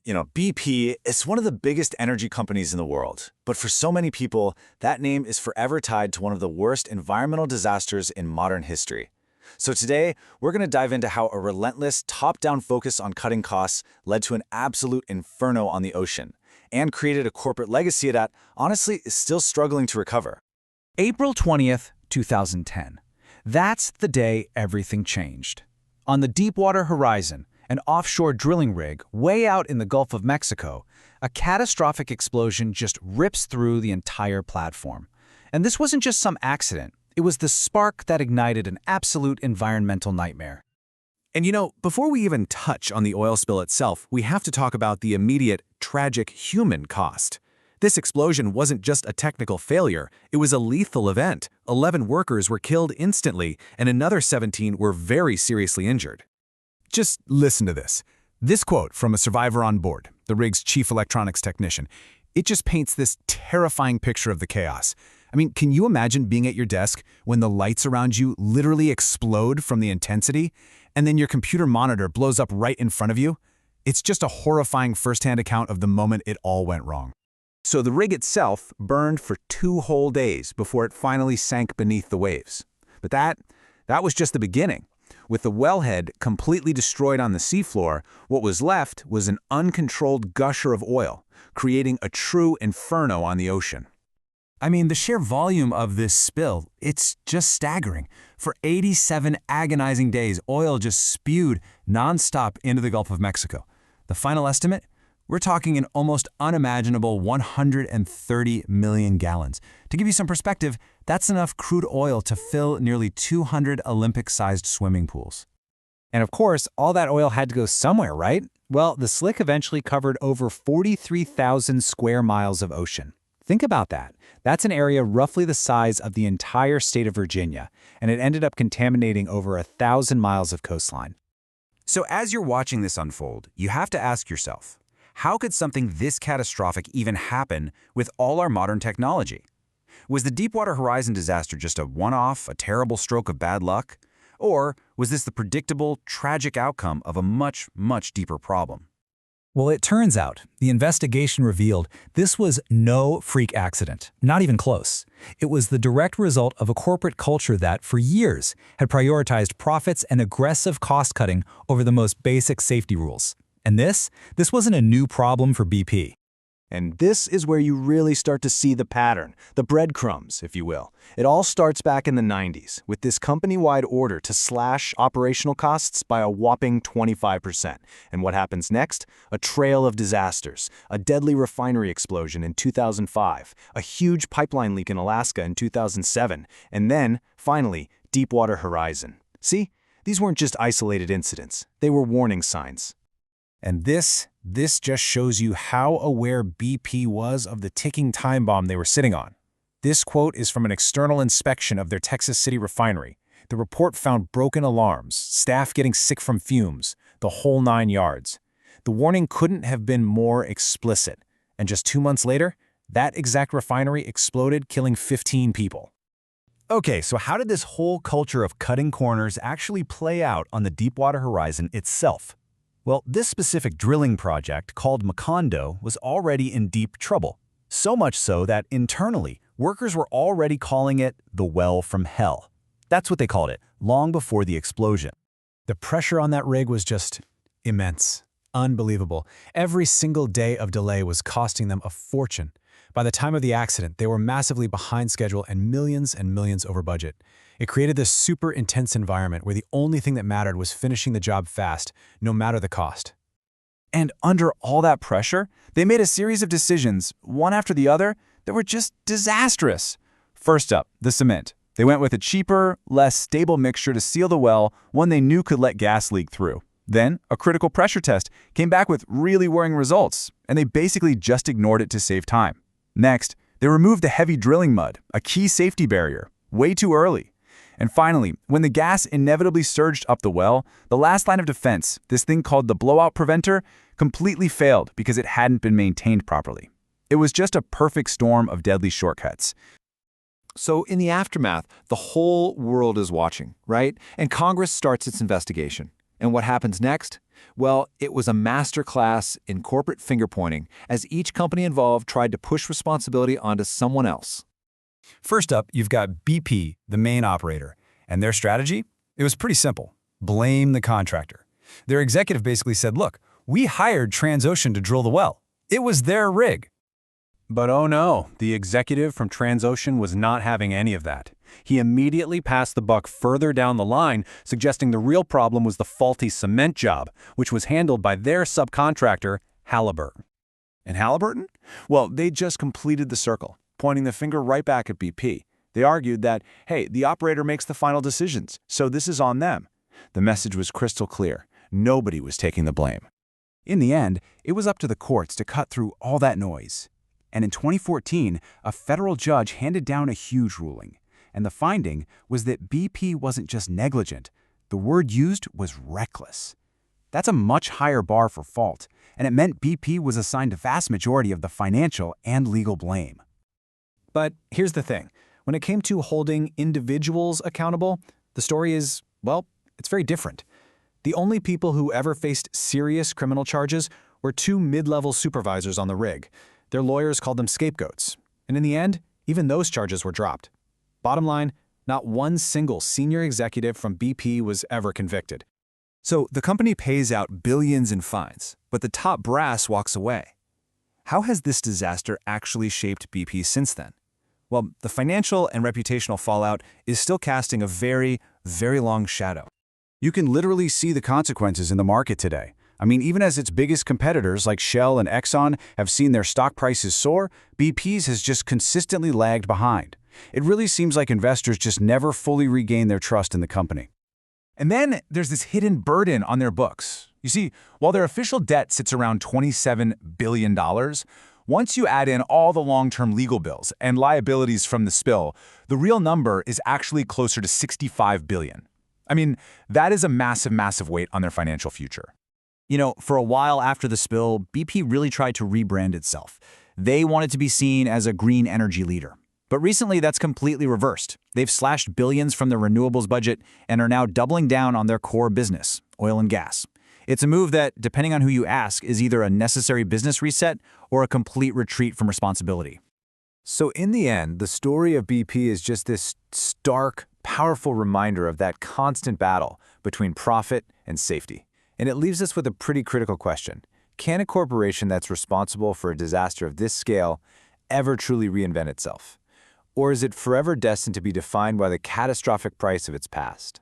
BP is one of the biggest energy companies in the world, but for so many people, that name is forever tied to one of the worst environmental disasters in modern history. So today, we're going to dive into how a relentless, top-down focus on cutting costs led to an absolute inferno on the ocean, and created a corporate legacy that, honestly, is still struggling to recover. April 20th, 2010. That's the day everything changed. On the Deepwater Horizon, an offshore drilling rig way out in the Gulf of Mexico, a catastrophic explosion just rips through the entire platform. And this wasn't just some accident. It was the spark that ignited an absolute environmental nightmare. And before we even touch on the oil spill itself, we have to talk about the immediate, tragic human cost. This explosion wasn't just a technical failure, it was a lethal event. 11 workers were killed instantly, and another 17 were very seriously injured. Just listen to this. This quote from a survivor on board, the rig's chief electronics technician, it just paints this terrifying picture of the chaos. I mean, can you imagine being at your desk when the lights around you literally explode from the intensity, and then your computer monitor blows up right in front of you? It's just a horrifying firsthand account of the moment it all went wrong. So the rig itself burned for 2 whole days before it finally sank beneath the waves. But that was just the beginning. With the wellhead completely destroyed on the seafloor, what was left was an uncontrolled gusher of oil, creating a true inferno on the ocean. I mean, the sheer volume of this spill, it's just staggering. For 87 agonizing days, oil just spewed nonstop into the Gulf of Mexico. The final estimate? We're talking an almost unimaginable 130 million gallons. To give you some perspective, that's enough crude oil to fill nearly 200 Olympic-sized swimming pools. And of course, all that oil had to go somewhere, right? Well, the slick eventually covered over 43,000 square miles of ocean. Think about that. That's an area roughly the size of the entire state of Virginia, and it ended up contaminating over 1,000 miles of coastline. So as you're watching this unfold, you have to ask yourself, how could something this catastrophic even happen with all our modern technology? Was the Deepwater Horizon disaster just a one-off, a terrible stroke of bad luck? Or was this the predictable, tragic outcome of a much, much deeper problem? Well, it turns out, the investigation revealed this was no freak accident, not even close. It was the direct result of a corporate culture that, for years, had prioritized profits and aggressive cost-cutting over the most basic safety rules. And this wasn't a new problem for BP. And this is where you really start to see the pattern, the breadcrumbs, if you will. It all starts back in the 90s with this company-wide order to slash operational costs by a whopping 25%. And what happens next? A trail of disasters, a deadly refinery explosion in 2005, a huge pipeline leak in Alaska in 2007, and then, finally, Deepwater Horizon. See? These weren't just isolated incidents. They were warning signs. And this just shows you how aware BP was of the ticking time bomb they were sitting on. This quote is from an external inspection of their Texas City refinery. The report found broken alarms, staff getting sick from fumes, the whole 9 yards. The warning couldn't have been more explicit. And just 2 months later, that exact refinery exploded, killing 15 people. Okay, so how did this whole culture of cutting corners actually play out on the Deepwater Horizon itself? Well, this specific drilling project, called Macondo, was already in deep trouble. So much so that internally, workers were already calling it the well from hell. That's what they called it, long before the explosion. The pressure on that rig was just immense, unbelievable. Every single day of delay was costing them a fortune. By the time of the accident, they were massively behind schedule and millions over budget. It created this super intense environment where the only thing that mattered was finishing the job fast, no matter the cost. And under all that pressure, they made a series of decisions, one after the other, that were just disastrous. First up, the cement. They went with a cheaper, less stable mixture to seal the well, one they knew could let gas leak through. Then, a critical pressure test came back with really worrying results, and they basically just ignored it to save time. Next, they removed the heavy drilling mud, a key safety barrier, way too early. And finally, when the gas inevitably surged up the well, the last line of defense, this thing called the blowout preventer, completely failed because it hadn't been maintained properly. It was just a perfect storm of deadly shortcuts. So in the aftermath, the whole world is watching, right? And Congress starts its investigation. And what happens next? Well, it was a masterclass in corporate finger-pointing as each company involved tried to push responsibility onto someone else. First up, you've got BP, the main operator, and their strategy? It was pretty simple. Blame the contractor. Their executive basically said, look, we hired Transocean to drill the well. It was their rig. But oh no, the executive from Transocean was not having any of that. He immediately passed the buck further down the line, suggesting the real problem was the faulty cement job, which was handled by their subcontractor, Halliburton. And Halliburton? Well, they just completed the circle, pointing the finger right back at BP. They argued that, hey, the operator makes the final decisions, so this is on them. The message was crystal clear. Nobody was taking the blame. In the end, it was up to the courts to cut through all that noise. And in 2014, a federal judge handed down a huge ruling. And the finding was that BP wasn't just negligent. The word used was reckless. That's a much higher bar for fault, and it meant BP was assigned a vast majority of the financial and legal blame. But here's the thing. When it came to holding individuals accountable, the story is, well, it's very different. The only people who ever faced serious criminal charges were two mid-level supervisors on the rig. Their lawyers called them scapegoats. And in the end, even those charges were dropped. Bottom line, not one single senior executive from BP was ever convicted. So the company pays out billions in fines, but the top brass walks away. How has this disaster actually shaped BP since then? Well, the financial and reputational fallout is still casting a very, very long shadow. You can literally see the consequences in the market today. I mean, even as its biggest competitors like Shell and Exxon have seen their stock prices soar, BP's has just consistently lagged behind. It really seems like investors just never fully regain their trust in the company. And then there's this hidden burden on their books. You see, while their official debt sits around $27 billion, once you add in all the long-term legal bills and liabilities from the spill, the real number is actually closer to $65 billion. I mean, that is a massive, massive weight on their financial future. You know, for a while after the spill, BP really tried to rebrand itself. They wanted to be seen as a green energy leader. But recently, that's completely reversed. They've slashed billions from their renewables budget and are now doubling down on their core business, oil and gas. It's a move that, depending on who you ask, is either a necessary business reset or a complete retreat from responsibility. So in the end, the story of BP is just this stark, powerful reminder of that constant battle between profit and safety. And it leaves us with a pretty critical question. Can a corporation that's responsible for a disaster of this scale ever truly reinvent itself? Or is it forever destined to be defined by the catastrophic price of its past?